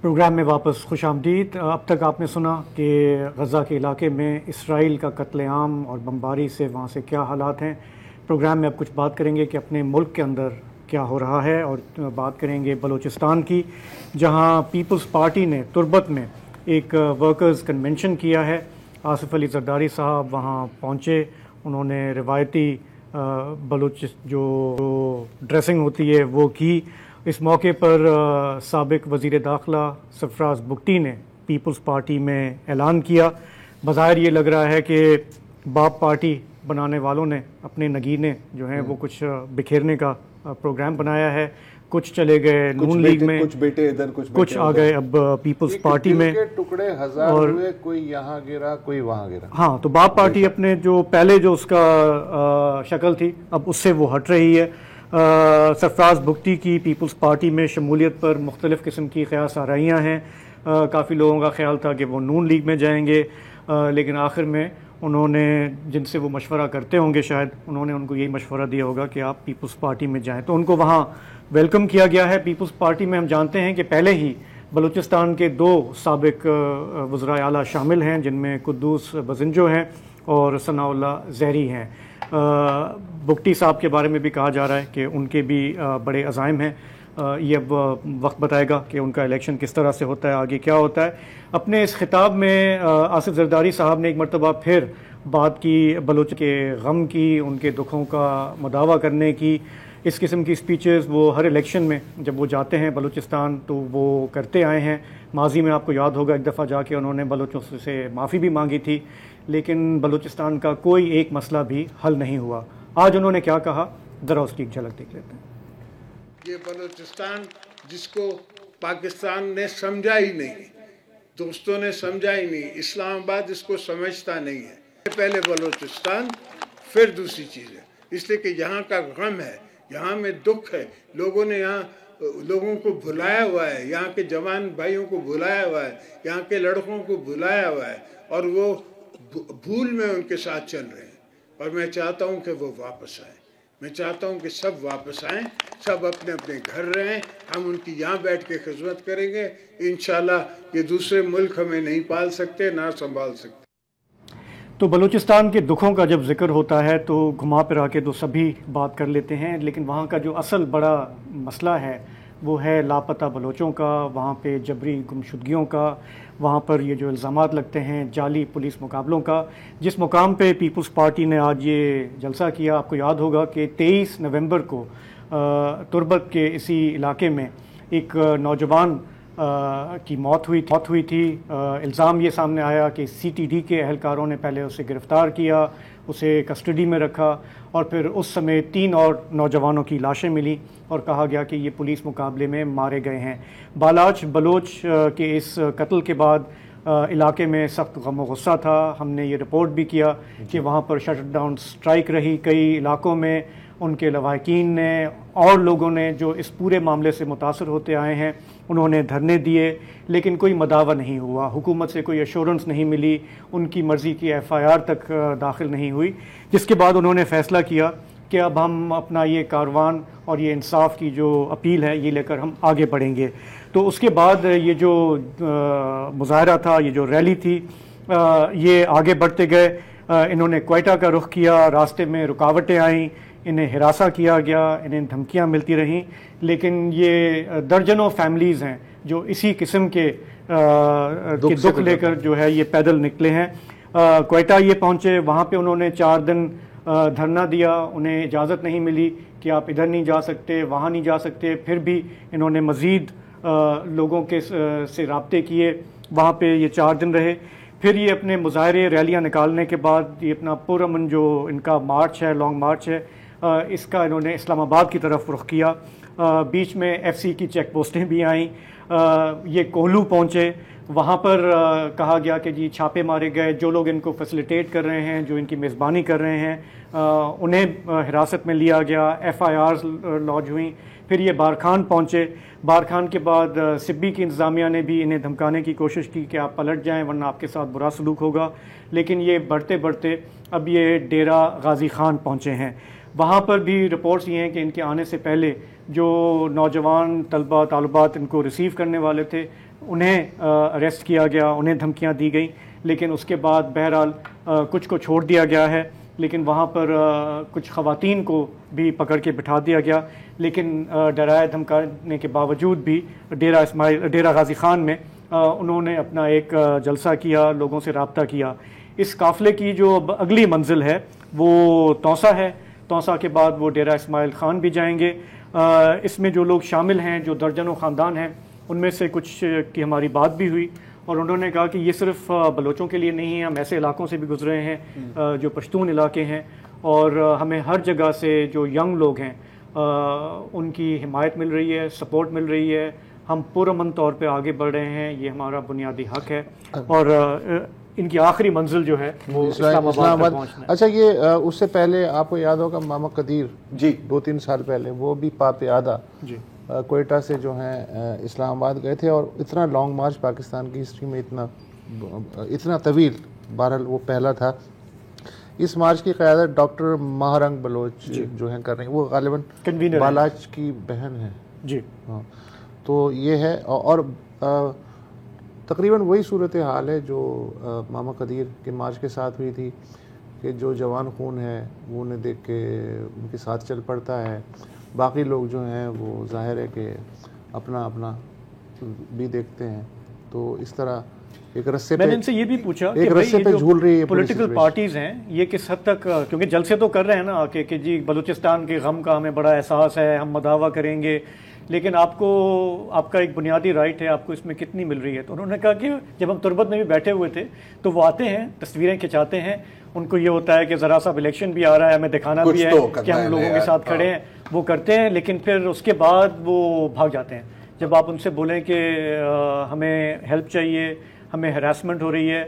پروگرام میں واپس خوش آمدید. اب تک آپ نے سنا کہ غزہ کے علاقے میں اسرائیل کا قتل عام اور بمباری سے وہاں سے کیا حالات ہیں. پروگرام میں اب کچھ بات کریں گے کہ اپنے ملک کے اندر کیا ہو رہا ہے, اور بات کریں گے بلوچستان کی, جہاں پیپلز پارٹی نے تربت میں ایک ورکرز کنونشن کیا ہے. آصف علی زرداری صاحب وہاں پہنچے, انہوں نے روایتی بلوچ جو ڈریسنگ ہوتی ہے وہ کی. اس موقع پر سابق وزیر داخلہ سرفراز بگٹی نے پیپلز پارٹی میں اعلان کیا. بظاہر یہ لگ رہا ہے کہ باپ پارٹی بنانے والوں نے اپنے نگینے جو ہیں وہ کچھ بکھیرنے کا پروگرام بنایا ہے. کچھ چلے گئے نون لیگ میں, کچھ بیٹے ادھر, کچھ آ گئے اب پیپلز پارٹی میں. ٹکڑے ہزار ہوئے, کوئی یہاں گرا کوئی وہاں گرا. ہاں, تو باپ پارٹی اپنے جو پہلے جو اس کا شکل تھی اب اس سے وہ ہٹ رہی ہے. سرفراز بگٹی کی پیپلز پارٹی میں شمولیت پر مختلف قسم کی قیاس آرائیاں ہیں. کافی لوگوں کا خیال تھا کہ وہ نون لیگ میں جائیں گے, لیکن آخر میں انہوں نے, جن سے وہ مشورہ کرتے ہوں گے شاید, انہوں نے ان کو یہی مشورہ دیا ہوگا کہ آپ پیپلز پارٹی میں جائیں. تو ان کو وہاں ویلکم کیا گیا ہے. پیپلز پارٹی میں ہم جانتے ہیں کہ پہلے ہی بلوچستان کے 2 سابق وزرائے اعلیٰ شامل ہیں, جن میں قدوس بزنجو ہیں اور ثناء اللہ زہری ہیں. بگٹی صاحب کے بارے میں بھی کہا جا رہا ہے کہ ان کے بھی بڑے عزائم ہیں. یہ اب وقت بتائے گا کہ ان کا الیکشن کس طرح سے ہوتا ہے, آگے کیا ہوتا ہے. اپنے اس خطاب میں آصف زرداری صاحب نے ایک مرتبہ پھر بات کی بلوچ کے غم کی, ان کے دکھوں کا مداوع کرنے کی. اس قسم کی سپیچز وہ ہر الیکشن میں جب وہ جاتے ہیں بلوچستان تو وہ کرتے آئے ہیں. ماضی میں آپ کو یاد ہوگا ایک دفعہ جا کے انہوں نے بلوچوں سے معافی بھی مانگی تھی, لیکن بلوچستان کا کوئی ایک مسئلہ بھی حل نہیں ہوا. آج انہوں نے کیا کہا, ذرا اس کی ایک جھلک دیکھ لیتے ہیں. یہ بلوچستان جس کو پاکستان نے سمجھا ہی نہیں, دوستوں نے سمجھا ہی نہیں, اسلام آباد اس کو سمجھتا نہیں ہے. پہلے بلوچستان پھر دوسری چیز ہے, اس لیے کہ یہاں کا غم ہے, یہاں میں دکھ ہے. لوگوں نے یہاں لوگوں کو بھلایا ہوا ہے, یہاں کے جوان بھائیوں کو بھلایا ہوا ہے, یہاں کے لڑکوں کو بھلایا ہوا ہے, اور وہ بھول میں ان کے ساتھ چل رہے ہیں. اور میں چاہتا ہوں کہ وہ واپس آئیں. میں چاہتا ہوں کہ سب واپس آئیں, سب اپنے اپنے گھر رہیں. ہم ان کی یہاں بیٹھ کے خدمت کریں گے انشاءاللہ. یہ دوسرے ملک ہمیں نہیں پال سکتے, نہ سنبھال سکتے. تو بلوچستان کے دکھوں کا جب ذکر ہوتا ہے تو گھما پھرا کے تو سبھی بات کر لیتے ہیں, لیکن وہاں کا جو اصل بڑا مسئلہ ہے وہ ہے لاپتہ بلوچوں کا, وہاں پہ جبری گمشدگیوں کا, وہاں پر یہ جو الزامات لگتے ہیں جعلی پولیس مقابلوں کا. جس مقام پہ پیپلز پارٹی نے آج یہ جلسہ کیا, آپ کو یاد ہوگا کہ 23 نومبر کو تربت کے اسی علاقے میں ایک نوجوان کی موت ہوئی تھی. الزام یہ سامنے آیا کہ سی ٹی ڈی کے اہلکاروں نے پہلے اسے گرفتار کیا, اسے کسٹڈی میں رکھا, اور پھر اس سمیت 3 اور نوجوانوں کی لاشیں ملی اور کہا گیا کہ یہ پولیس مقابلے میں مارے گئے ہیں. بالاچ بلوچ کے اس قتل کے بعد علاقے میں سخت غم و غصہ تھا. ہم نے یہ رپورٹ بھی کیا کہ وہاں پر شٹ ڈاؤن سٹرائک رہی کئی علاقوں میں. ان کے لواحقین نے اور لوگوں نے جو اس پورے معاملے سے متاثر ہوتے آئے ہیں انہوں نے دھرنے دیے, لیکن کوئی مداوع نہیں ہوا. حکومت سے کوئی ایشورنس نہیں ملی, ان کی مرضی کی ایف آئی آر تک داخل نہیں ہوئی. جس کے بعد انہوں نے فیصلہ کیا کہ اب ہم اپنا یہ کاروان اور یہ انصاف کی جو اپیل ہے یہ لے کر ہم آگے بڑھیں گے. تو اس کے بعد یہ جو مظاہرہ تھا, یہ جو ریلی تھی, یہ آگے بڑھتے گئے. انہوں نے کوئٹہ کا رخ کیا, راستے میں رکاوٹیں آئیں, انہیں ہراساں کیا گیا, انہیں دھمکیاں ملتی رہیں. لیکن یہ درجنوں فیملیز ہیں جو اسی قسم کے دکھ لے کر جو ہے یہ پیدل نکلے ہیں. کوئٹہ یہ پہنچے, وہاں پہ انہوں نے 4 دن دھرنا دیا. انہیں اجازت نہیں ملی کہ آپ ادھر نہیں جا سکتے, وہاں نہیں جا سکتے. پھر بھی انہوں نے مزید لوگوں کے سے رابطے کیے, وہاں پہ یہ 4 دن رہے. پھر یہ اپنے مظاہرے ریلیاں نکالنے کے بعد یہ اپنا پرامن جو ان کا مارچ ہے, لانگ مارچ ہے, اس کا انہوں نے اسلام آباد کی طرف رخ کیا. بیچ میں FCC کی چیک پوسٹیں بھی آئیں. یہ کوہلو پہنچے, وہاں پر کہا گیا کہ جی چھاپے مارے گئے, جو لوگ ان کو فیسیلیٹیٹ کر رہے ہیں, جو ان کی میزبانی کر رہے ہیں, انہیں حراست میں لیا گیا, FIRs لانچ ہوئیں. پھر یہ بارکھان پہنچے. بارکھان کے بعد سبی کی انتظامیہ نے بھی انہیں دھمکانے کی کوشش کی کہ آپ پلٹ جائیں ورنہ آپ کے ساتھ برا سلوک ہوگا, لیکن یہ بڑھتے بڑھتے اب یہ ڈیرہ غازی خان پہنچے ہیں. وہاں پر بھی رپورٹس یہ ہیں کہ ان کے آنے سے پہلے جو نوجوان طلبہ طالبات ان کو ریسیو کرنے والے تھے انہیں اریسٹ کیا گیا, انہیں دھمکیاں دی گئیں, لیکن اس کے بعد بہرحال کچھ کو چھوڑ دیا گیا ہے, لیکن وہاں پر کچھ خواتین کو بھی پکڑ کے بٹھا دیا گیا. لیکن ڈرائے دھمکانے کے باوجود بھی ڈیرہ غازی خان میں انہوں نے اپنا ایک جلسہ کیا, لوگوں سے رابطہ کیا. اس قافلے کی جو اگلی منزل ہے وہ توسا ہے. توسا کے بعد وہ ڈیرہ اسماعیل خان بھی جائیں گے. اس میں جو لوگ شامل ہیں, جو درجنوں خاندان ہیں, ان میں سے کچھ کی ہماری بات بھی ہوئی اور انہوں نے کہا کہ یہ صرف بلوچوں کے لیے نہیں ہے, ہم ایسے علاقوں سے بھی گزرے ہیں جو پشتون علاقے ہیں, اور ہمیں ہر جگہ سے جو ینگ لوگ ہیں ان کی حمایت مل رہی ہے, سپورٹ مل رہی ہے. ہم پرامن طور پہ آگے بڑھ رہے ہیں, یہ ہمارا بنیادی حق ہے, اور ان کی آخری منزل جو ہے وہ اسلام آباد پہنچنا ہے. اچھا, یہ اس سے پہلے آپ کو یاد ہوگا ماما قدیر جی 2-3 سال پہلے وہ بھی پیادہ جی کوئٹہ سے جو ہیں اسلام آباد گئے تھے, اور اتنا لانگ مارچ پاکستان کی ہسٹری میں اتنا طویل, بہرحال وہ پہلا تھا. اس مارچ کی قیادت ڈاکٹر مہرنگ بلوچ جو ہیں کر رہے ہیں, وہ غالباً بالاچ کی بہن ہے. جی ہاں, تو یہ ہے, اور تقریباً وہی صورتحال ہے جو ماما قدیر کے مارچ کے ساتھ ہوئی تھی, کہ جو جوان خون ہے وہ انہیں دیکھ کے ان کے ساتھ چل پڑتا ہے. باقی لوگ جو ہیں وہ ظاہر ہے کہ اپنا اپنا بھی دیکھتے ہیں. تو اس طرح ایک رسے پہ, میں نے ان سے یہ بھی پوچھا کہ رسے پہ جھول رہی ہے پولیٹیکل پارٹیز ہیں, یہ کس حد تک, کیونکہ جلسے تو کر رہے ہیں نا کہ جی بلوچستان کے غم کا ہمیں بڑا احساس ہے, ہم مداوع کریں گے, لیکن آپ کا ایک بنیادی رائٹ ہے, آپ کو اس میں کتنی مل رہی ہے؟ تو انہوں نے کہا کہ جب ہم تربت میں بھی بیٹھے ہوئے تھے تو وہ آتے ہیں, تصویریں کھنچاتے ہیں, ان کو یہ ہوتا ہے کہ ذرا سا الیکشن بھی آ رہا ہے, ہمیں دکھانا بھی ہے کہ ہم لوگوں کے ساتھ کھڑے ہیں, وہ کرتے ہیں, لیکن پھر اس کے بعد وہ بھاگ جاتے ہیں. جب آپ ان سے بولیں کہ ہمیں ہیلپ چاہیے, ہمیں ہراسمنٹ ہو رہی ہے,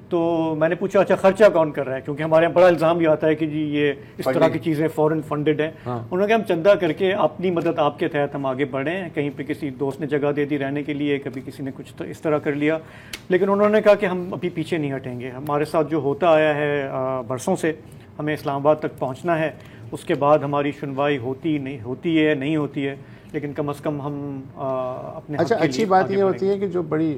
تو میں نے پوچھا اچھا خرچہ کون کر رہا ہے, کیونکہ ہمارے یہاں بڑا الزام یہ آتا ہے کہ جی یہ اس طرح کی چیزیں فورن فنڈڈ ہیں. انہوں نے کہا ہم چندہ کر کے اپنی مدد آپ کے تحت ہم آگے بڑھے ہیں, کہیں پہ کسی دوست نے جگہ دے دی رہنے کے لیے, کبھی کسی نے کچھ اس طرح کر لیا, لیکن انہوں نے کہا کہ ہم ابھی پیچھے نہیں ہٹیں گے. ہمارے ساتھ جو ہوتا آیا ہے برسوں سے, ہمیں اسلام آباد تک پہنچنا ہے, اس کے بعد ہماری سنوائی ہوتی نہیں ہوتی ہے, لیکن کم از کم ہم اپنے. اچھا, اچھی بات یہ ہوتی ہے کہ جو بڑی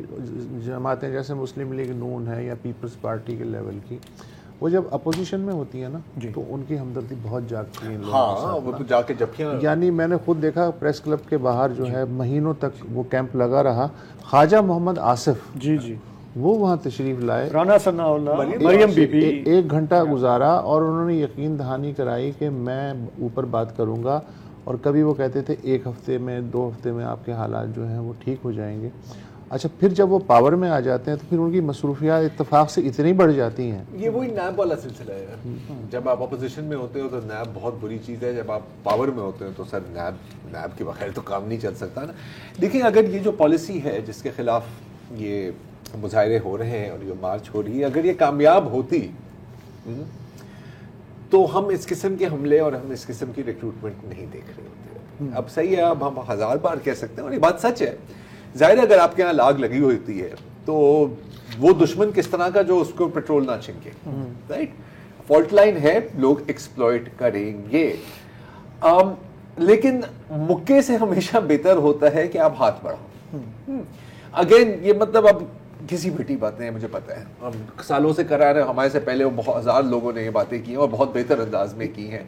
جماعتیں جیسے مسلم لیگ نون ہے یا پیپلز پارٹی کے لیول کی, وہ جب اپوزیشن میں ہوتی ہے نا تو ان کی ہمدردی بہت جاگتی ہے. ہاں, وہ تو جا کے جبکیاں, یعنی میں نے خود دیکھا پریس کلب کے باہر جو ہے مہینوں تک وہ کیمپ لگا رہا. خواجہ محمد آصف جی وہ وہاں تشریف لائے, رانا ثناء اللہ, مریم بی بی, 1 گھنٹہ گزارا, اور انہوں نے یقین دہانی کرائی کہ میں اوپر بات کروں گا, اور کبھی وہ کہتے تھے 1 ہفتے میں 2 ہفتے میں آپ کے حالات جو ہیں وہ ٹھیک ہو جائیں گے. اچھا, پھر جب وہ پاور میں آ جاتے ہیں تو پھر ان کی مصروفیات اتفاق سے اتنی بڑھ جاتی ہیں. یہ وہی نیب والا سلسلہ ہے. جب آپ اپوزیشن میں ہوتے ہو تو نیب بہت بری چیز ہے, جب آپ پاور میں ہوتے ہیں تو سر نیب کے بغیر تو کام نہیں چل سکتا نا. دیکھیں, اگر یہ جو پالیسی ہے جس کے خلاف یہ مظاہرے ہو رہے ہیں اور یہ مارچ ہو رہی ہے, اگر یہ کامیاب ہوتی تو ہم اس قسم کے حملے اور ہم اس قسم کی ریکروٹمنٹ نہیں دیکھ رہے ہوتے. اب صحیح ہے, اب ہم 1000 بار کہہ سکتے ہیں, اور یہ بات سچ ہے. ظاہر ہے اگر آپ کے یہاں لاگ لگی ہوتی ہے تو وہ دشمن کس طرح کا جو اس کو پیٹرول نہ چھنکے, رائٹ. فالٹ لائن ہے, لوگ ایکسپلوئٹ کریں گے, لیکن مکے سے ہمیشہ بہتر ہوتا ہے کہ آپ ہاتھ بڑھاؤ. اگین یہ مطلب اب کسی بیٹی باتیں ہیں, مجھے پتا ہے, ہم سالوں سے کرا رہے ہیں, ہمارے سے پہلے 1000 لوگوں نے یہ باتیں کی ہیں اور بہت بہتر انداز میں کی ہیں,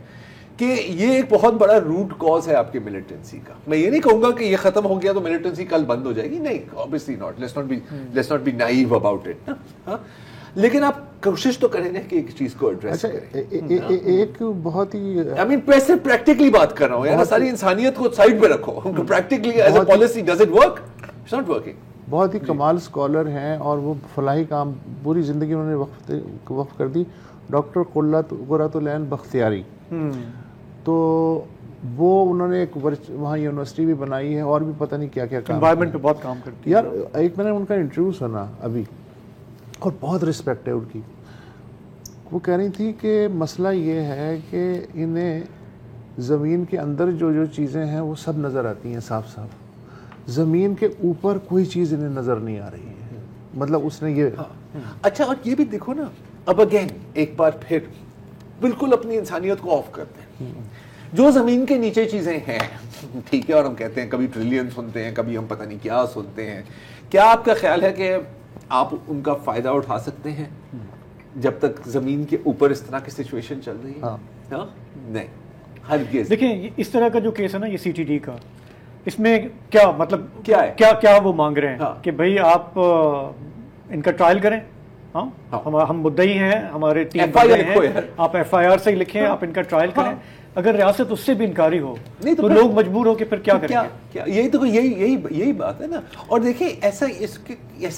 کہ یہ ایک بہت بڑا روٹ کاز ہے آپ کی ملیٹنسی کا. میں یہ نہیں کہوں گا کہ یہ ختم ہو گیا تو ملیٹنسی کل بند ہو جائے گی, نہیں, obviously not, let's not be naive about it. لیکن آپ کوشش تو کریں نا کہ ایک چیز کو ایڈریس کریں. ایک بہت ہی I mean پریکٹیکلی بات کر رہا ہوں یار, ساری انسانیت کو سائڈ پہ رکھو. Practically as a policy does it work? It's not working. بہت ہی کمال اسکالر ہیں, اور وہ فلاحی کام پوری زندگی انہوں نے وقف کر دی. ڈاکٹر قرۃ العین بختیاری, تو وہ انہوں نے ایک وہاں یونیورسٹی بھی بنائی ہے اور بھی پتہ نہیں کیا کیا کام انوائرمنٹ پہ بہت کام کرتی ہے یار. ایک میں نے ان کا انٹرویو سنا ابھی اور بہت رسپیکٹ ہے ان کی. وہ کہہ رہی تھی کہ مسئلہ یہ ہے کہ انہیں زمین کے اندر جو جو چیزیں ہیں وہ سب نظر آتی ہیں صاف صاف, زمین کے اوپر کوئی چیز انہیں نظر نہیں آ رہی ہے. مطلب اس نے یہ اچھا, اور یہ بھی دیکھو نا, اب اگین ایک بار پھر بالکل اپنی انسانیت کو آف کرتے ہیں. جو زمین کے نیچے چیزیں ہیں, ٹھیک ہے, اور ہم کہتے ہیں کبھی ٹریلین سنتے ہیں, کبھی ہم پتہ نہیں کیا سنتے ہیں, کیا آپ کا خیال ہے کہ آپ ان کا فائدہ اٹھا سکتے ہیں جب تک زمین کے اوپر اس طرح کی سچویشن چل رہی ہے؟ ہاں نہیں, ہرگز. دیکھیں اس طرح کا جو کیس ہے نا یہ سی ٹی ڈی کا, اس میں کیا مطلب کیا ہے, کیا وہ مانگ رہے ہیں کہ بھائی آپ ان کا ٹرائل کریں. ہاں ہم مدعی ہیں, ہمارے ٹیم ہیں, آپ ایف آئی آر سے ہی لکھیں, آپ ان کا ٹرائل کریں. اگر ریاست اس سے بھی انکاری ہو تو لوگ مجبور ہو کہ پھر کیا کریں گے. یہی تو یہی بات ہے نا. اور دیکھیں ایسا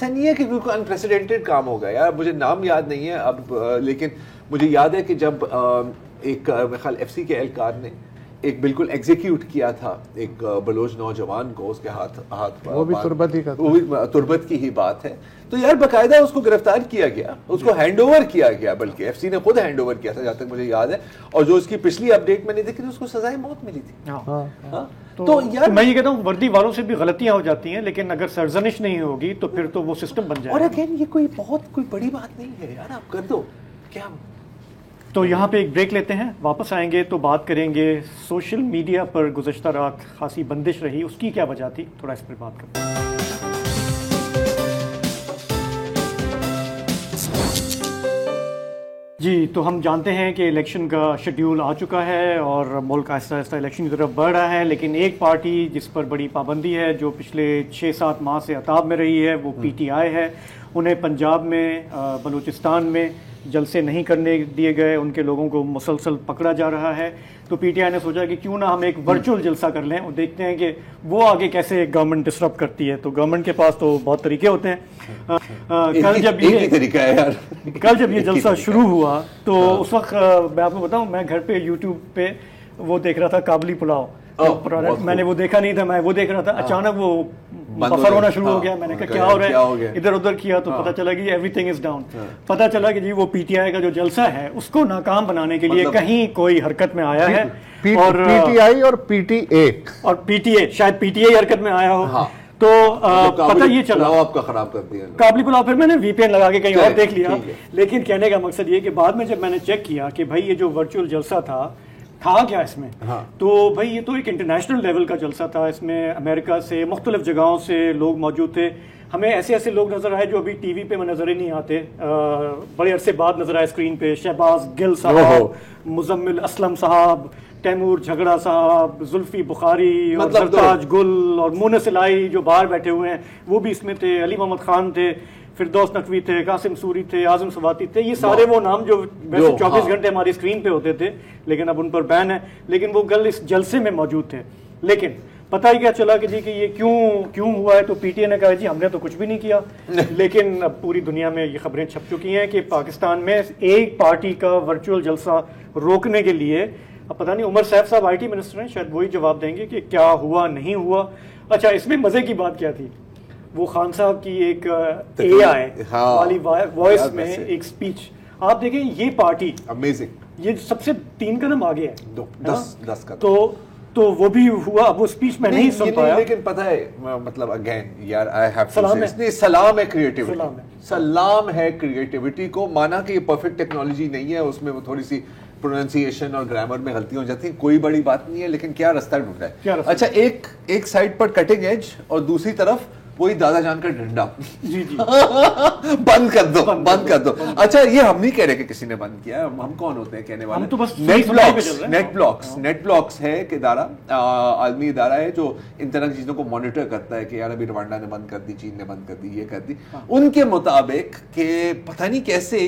نہیں ہے کہ کوئی انپریسیڈنٹڈ کام ہوگا یار, مجھے نام یاد نہیں ہے اب, لیکن مجھے یاد ہے کہ جب ایک خیال ایف سی کے اہلکار نے ایک بالکل ایگزیکیوٹ کیا تھا ایک بلوچ نوجوان کو, اس کے ہاتھ وہ بھی تربت ہی کا, وہ بھی تربت کی ہی بات ہے, تو یار باقاعدہ اس کو گرفتار کیا گیا, اس کو ہینڈ اوور کیا گیا, بلکہ ایف سی نے خود ہینڈ اوور کیا تھا جہاں تک مجھے یاد ہے. اور جو اس کی پچھلی اپڈیٹ میں نے دیکھی اس کو سزائے موت ملی تھی. تو یار میں یہ کہتا ہوں وردی والوں سے بھی غلطیاں ہو جاتی ہیں, لیکن اگر سرزنش نہیں ہوگی تو پھر تو وہ سسٹم بن جائے. اور اگین یہ کوئی بڑی بات نہیں ہے یار, آپ کر دو کیا. تو یہاں پہ ایک بریک لیتے ہیں, واپس آئیں گے تو بات کریں گے سوشل میڈیا پر گزشتہ رات خاصی بندش رہی, اس کی کیا وجہ تھی, تھوڑا اس پر بات کرتے ہیں. جی, تو ہم جانتے ہیں کہ الیکشن کا شیڈیول آ چکا ہے اور ملک آہستہ آہستہ الیکشن کی طرف بڑھ رہا ہے, لیکن ایک پارٹی جس پر بڑی پابندی ہے, جو پچھلے 6-7 ماہ سے عطاب میں رہی ہے, وہ پی ٹی آئی ہے. انہیں پنجاب میں, بلوچستان میں جلسے نہیں کرنے دیے گئے, ان کے لوگوں کو مسلسل پکڑا جا رہا ہے. تو پی ٹی آئی نے سوچا کہ کیوں نہ ہم ایک ورچوئل جلسہ کر لیں اور دیکھتے ہیں کہ وہ آگے کیسے گورنمنٹ ڈسٹرب کرتی ہے. تو گورنمنٹ کے پاس تو بہت طریقے ہوتے ہیں. کل جب یہ جلسہ شروع ہوا تو اس وقت میں آپ کو بتاؤں, میں گھر پہ یوٹیوب پہ وہ دیکھ رہا تھا کابلی پلاؤ, میں نے وہ دیکھا نہیں تھا, میں وہ دیکھ رہا تھا, اچانک وہ بفر ہونا شروع ہو گیا. میں نے کہا کیا ہو رہا ہے, ادھر ادھر کیا تو پتہ چلا کہ ایوری تھنگ از ڈاؤن. پتہ چلا کہ جی وہ پی ٹی آئی کا جو جلسہ ہے اس کو ناکام بنانے کے لیے کہیں کوئی حرکت میں آیا ہے, اور پی ٹی آئی اور پی ٹی اے اور پی ٹی اے شاید پی ٹی اے حرکت میں آیا ہو. تو پتہ یہ چلا آپ کا خراب کر دیا کابلی پلاؤ. پھر میں نے وی پی این لگا کے کہیں اور دیکھ لیا, لیکن کہنے کا مقصد یہ کہ بعد میں جب میں نے چیک کیا کہ بھائی یہ جو ورچوئل جلسہ تھا کیا اس میں, تو بھائی یہ تو ایک انٹرنیشنل لیول کا جلسہ تھا. اس میں امریکہ سے مختلف جگہوں سے لوگ موجود تھے. ہمیں ایسے لوگ نظر آئے جو ابھی ٹی وی پہ نظر ہی نہیں آتے, بڑے عرصے بعد نظر آئے اسکرین پہ. شہباز گل صاحب, مزمل اسلم صاحب, تیمور جھگڑا صاحب, زلفی بخاری اور سرتاج گل اور مونس الہی جو باہر بیٹھے ہوئے ہیں وہ بھی اس میں تھے, علی محمد خان تھے, فردوس نقوی تھے, قاسم سوری تھے, اعظم سواتی تھے. یہ سارے وہ نام جو ویسے 24 گھنٹے ہماری اسکرین پہ ہوتے تھے لیکن اب ان پر بین ہے, لیکن وہ گل اس جلسے میں موجود تھے. لیکن پتہ ہی کیا چلا کہ جی کہ یہ کیوں ہوا ہے. تو پی ٹی اے نے کہا جی ہم نے تو کچھ بھی نہیں کیا, لیکن اب پوری دنیا میں یہ خبریں چھپ چکی ہیں کہ پاکستان میں ایک پارٹی کا ورچوئل جلسہ روکنے کے لیے, اب پتہ نہیں عمر سیف صاحب آئی ٹی منسٹر ہیں, شاید وہی جواب دیں گے کہ کیا ہوا نہیں ہوا. اچھا, اس میں مزے کی بات کیا تھی, وہ خان صاحب کی ایک اے آئی والی وائس میں ایک سپیچ آپ دیکھیں. یہ پارٹی امیزنگ, یہ سب سے 3 قدم آگے ہے, 10 قدم. تو وہ بھی ہوا, وہ سپیچ میں نہیں سن پایا. لیکن پتہ ہے مطلب اگین یار آئی ہیو ٹو سلام ہے کریٹیوٹی, سلام ہے کریٹیوٹی کو. مانا کہ یہ پرفیکٹ ٹیکنالوجی نہیں ہے, اس میں وہ تھوڑی سی پروننسیشن اور گرامر میں غلطی ہو جاتی ہیں, کوئی بڑی بات نہیں ہے, لیکن کیا رستہ ڈھونڈا ہے. اچھا, ایک سائڈ پر کٹنگ ایج اور دوسری طرف وہی دادا جان کا ڈنڈا. جی بند کر دو. اچھا, یہ ہم نہیں کہہ رہے کہ کسی نے بند کیا, ہم کون ہوتے ہیں کہنے والے. نیٹ بلاکس ہے ایک ادارہ, عالمی ادارہ ہے جو ان طرح کی چیزوں کو مانیٹر کرتا ہے کہ یار ابھی روانڈا نے بند کر دی, چین نے بند کر دی, یہ کر دی. ان کے مطابق کہ پتہ نہیں کیسے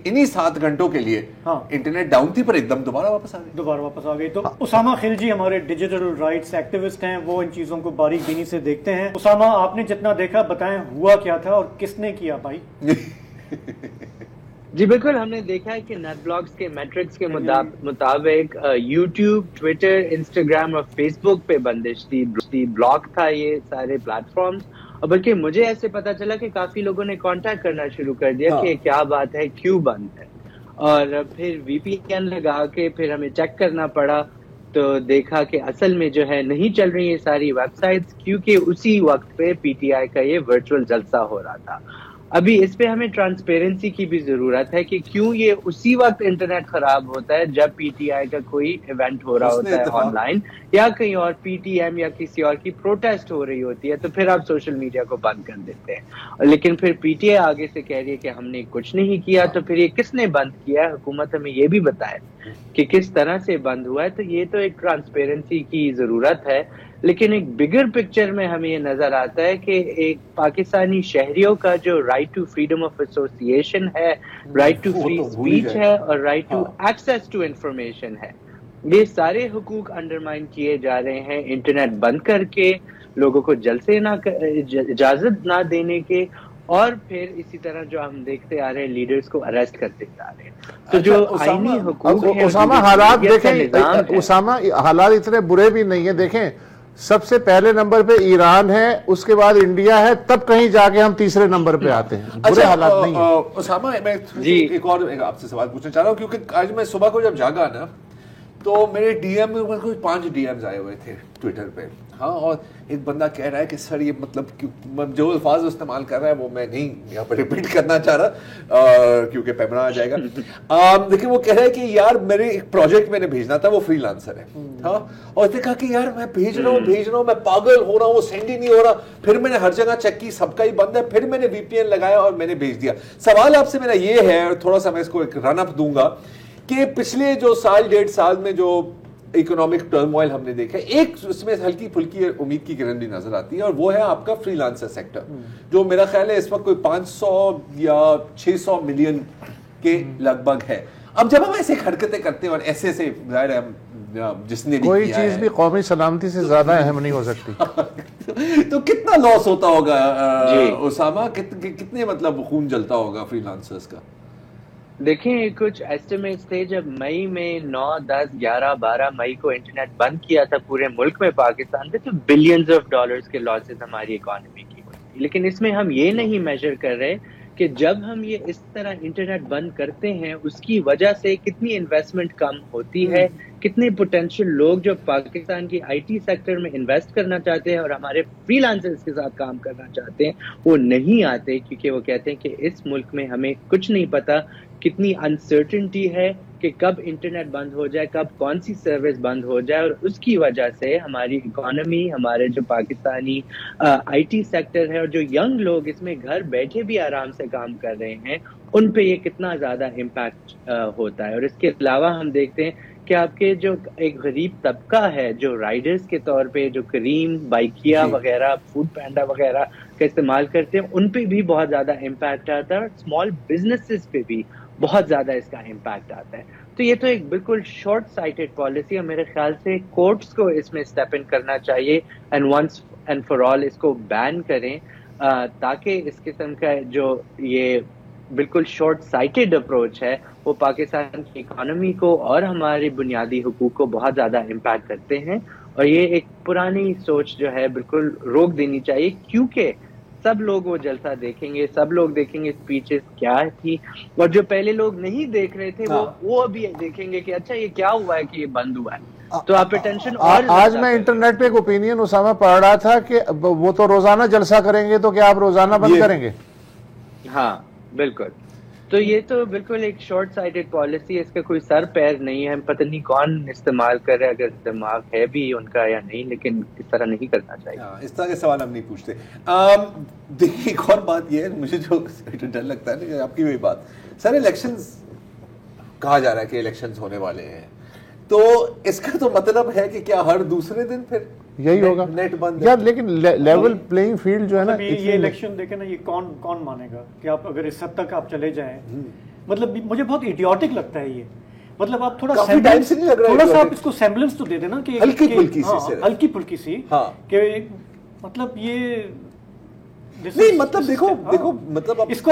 انہی 7 گھنٹوں کے لیے انٹرنیٹ ڈاؤن تھی پر ایک دم دوبارہ واپس آ گئی. تو اسامہ خلجی ہمارے ڈیجیٹل رائٹس ایکٹیوسٹ ہیں, وہ ان چیزوں کو باریک بینی سے دیکھتے ہیں. اسامہ, آپ نے جتنا دیکھا بتائیں ہوا کیا تھا اور کس نے کیا بھائی؟ جی بالکل، ہم نے دیکھا ہے کہ نیٹ بلاگز کے میٹرکس کے مطابق یوٹیوب، ٹویٹر، انسٹاگرام اور فیس بک پہ بندش تھی، بلاک تھا یہ سارے پلیٹ فارمز. اور بلکہ مجھے ایسے پتا چلا کہ کافی لوگوں نے کانٹیکٹ کرنا شروع کر دیا کہ کیا بات ہے، کیوں بند ہے. اور پھر وی پی این لگا کے پھر ہمیں چیک کرنا پڑا تو دیکھا کہ اصل میں جو ہے نہیں چل رہی یہ ساری ویب سائٹس، کیونکہ اسی وقت پہ پی ٹی آئی کا یہ ورچوئل جلسہ ہو رہا تھا. ابھی اس پہ ہمیں ٹرانسپیرنسی کی بھی ضرورت ہے کہ کیوں یہ اسی وقت انٹرنیٹ خراب ہوتا ہے جب پی ٹی آئی کا کوئی ایونٹ ہو رہا ہوتا ہے آن لائن، یا کہیں اور پی ٹی ایم یا کسی اور کی پروٹیسٹ ہو رہی ہوتی ہے، تو پھر آپ سوشل میڈیا کو بند کر دیتے ہیں. لیکن پھر پی ٹی آئی آگے سے کہہ رہی ہے کہ ہم نے کچھ نہیں کیا، تو پھر یہ کس نے بند کیا ہے؟ حکومت ہمیں یہ بھی بتائے کہ کس طرح سے بند ہوا ہے. تو یہ تو ایک ٹرانسپیرنسی کی ضرورت ہے. لیکن ایک بگر پکچر میں ہمیں یہ نظر آتا ہے کہ ایک پاکستانی شہریوں کا جو right to freedom of association ہے، رائٹ ٹو فری اسپیچ ہے، اور right to access to information ہے، یہ سارے حقوق انڈرمائن کیے جا رہے ہیں انٹرنیٹ بند کر کے، لوگوں کو جلسے اجازت نہ دینے کے، اور پھر اسی طرح جو ہم دیکھتے آ رہے ہیں لیڈرز کو اریسٹ کرتے جا رہے ہیں. تو جو آئینی حقوق ہیں، اسامہ حالات دیکھیں، اسامہ حالات اتنے برے بھی نہیں ہیں. دیکھیں سب سے پہلے نمبر پہ ایران ہے، اس کے بعد انڈیا ہے، تب کہیں جا کے ہم تیسرے نمبر پہ آتے ہیں. برے حالات نہیں ہیں. اسامہ میں ایک اور آپ سے سوال پوچھنا چاہ رہا ہوں، کیونکہ آج میں صبح کو جب جاگا نا تو میرے ڈی ایم میں کوئی 5 ڈی ایمز آئے ہوئے تھے ٹویٹر پہ. ہاں، اور ایک بندہ کہہ رہا ہے کہ سر یہ مطلب جو الفاظ استعمال کر رہا ہے وہ میں نہیں یہاں پہ ریپیٹ کرنا چاہ رہا کیونکہ پیمرا آ جائے گا. لیکن وہ کہہ رہا ہے کہ یار میرے ایک پروجیکٹ میں نے بھیجنا تھا، وہ فری لانسر ہے. ہاں، اور اس نے کہا کہ یار میں بھیج رہا ہوں، میں پاگل ہو رہا ہوں، وہ سینڈ ہی نہیں ہو رہا. پھر میں نے ہر جگہ چیک کی، سب کا ہی بند ہے. پھر میں نے وی پی این لگایا اور میں نے بھیج دیا. سوال آپ سے میرا یہ ہے، اور تھوڑا سا میں اس کو ایک رن اپ دوں گا، کہ پچھلے جو سال 1.5 سال میں جو اکنامک ٹرموائل ہم نے دیکھا، ایک اس میں ہلکی پھلکی امید کی کرن بھی نظر آتی ہے، اور وہ ہے آپ کا فری لانسر سیکٹر، جو میرا خیال ہے اس وقت کوئی 500 یا 600 ملین کے لگ بھگ ہے. اب جب ہم ایسے حرکتیں کرتے ہیں اور ایسے ظاہر ہے جس نے کوئی چیز بھی قومی سلامتی سے زیادہ اہم نہیں ہو سکتی، تو کتنا لاس ہوتا ہوگا اسامہ؟ کتنے مطلب خون جلتا ہوگا فری لانسرز کا؟ دیکھیں کچھ ایسٹیمیٹس تھے جب مئی میں 9، 10، 11، 12 مئی کو انٹرنیٹ بند کیا تھا پورے ملک میں پاکستان میں، تو بلینز آف ڈالرز کے لاسز ہماری اکانومی کی ہوئی تھی. لیکن اس میں ہم یہ نہیں میجر کر رہے کہ جب ہم یہ اس طرح انٹرنیٹ بند کرتے ہیں اس کی وجہ سے کتنی انویسٹمنٹ کم ہوتی ہے، کتنے پوٹینشیل لوگ جو پاکستان کی آئی ٹی سیکٹر میں انویسٹ کرنا چاہتے ہیں اور ہمارے فری لانسرز کے ساتھ کام کرنا چاہتے ہیں وہ نہیں آتے، کیونکہ وہ کہتے ہیں کہ اس ملک میں ہمیں کچھ نہیں پتا، کتنی انسرٹنٹی ہے کہ کب انٹرنیٹ بند ہو جائے، کب کون سی سروس بند ہو جائے. اور اس کی وجہ سے ہماری اکانومی، ہمارے جو پاکستانی آئی ٹی سیکٹر ہے اور جو ینگ لوگ اس میں گھر بیٹھے بھی آرام سے کام کر رہے ہیں، ان پہ یہ کتنا زیادہ امپیکٹ ہوتا ہے. اور اس کے علاوہ ہم دیکھتے ہیں کہ آپ کے جو ایک غریب طبقہ ہے جو رائڈرز کے طور پہ جو کریم، بائکیا وغیرہ، فوڈ پینڈا وغیرہ کا استعمال کرتے ہیں، ان پہ بھی بہت زیادہ امپیکٹ آتا ہے، اور اسمال بزنسز پہ بھی بہت زیادہ اس کا امپیکٹ آتا ہے. تو یہ تو ایک بالکل شارٹ سائٹڈ پالیسی ہے. میرے خیال سے کورٹس کو اس میں اسٹیپ ان کرنا چاہیے and once and for all اس کو بین کریں، تاکہ اس قسم کا جو یہ بالکل شارٹ سائٹڈ اپروچ ہے وہ پاکستان کی اکانومی کو اور ہمارے بنیادی حقوق کو بہت زیادہ امپیکٹ کرتے ہیں. اور یہ ایک پرانی سوچ جو ہے بالکل روک دینی چاہیے، کیونکہ سب لوگ وہ جلسہ دیکھیں گے، سب لوگ دیکھیں گے اسپیچز کیا تھی، اور جو پہلے لوگ نہیں دیکھ رہے تھے وہ بھی دیکھیں گے کہ اچھا یہ کیا ہوا ہے کہ یہ بند ہوا ہے. تو آپ اٹینشن اور آج میں انٹرنیٹ پہ ایک اوپینین اسامہ پڑھ رہا تھا کہ وہ تو روزانہ جلسہ کریں گے، تو کیا آپ روزانہ بند کریں گے؟ ہاں بالکل. تو یہ تو بالکل ایک شارٹ سائٹڈ پالیسی ہے، اس کا کوئی سر پیر نہیں ہے. پتہ نہیں کون استعمال کر رہے، اگر دماغ ہے بھی ان کا یا نہیں، لیکن اس طرح نہیں کرنا چاہیے. اس طرح کے سوال ہم نہیں پوچھتے. دیکھیے ایک اور بات یہ ہے، مجھے جو ڈر لگتا ہے نا کہ آپ کی وہی بات، سر الیکشنز کہا جا رہا ہے کہ الیکشنز ہونے والے ہیں، تو اس کا تو مطلب ہے کہ کیا ہر دوسرے دن پھر یہی ہوگا نیٹ بند یار. لیکن لیول پلینگ فیلڈ جو ہے نا، یہ الیکشن دیکھیں نا، یہ کون مانے گا کہ آپ اگر اس حد تک آپ چلے جائیں. مطلب مجھے بہت ایڈیوٹک لگتا ہے یہ. مطلب آپ تھوڑا سا آپ اس کو سیمبلنس تو دے دینا کہ ہلکی پھلکی سی کہ مطلب یہ نہیں، مطلب دیکھو مطلب اس کو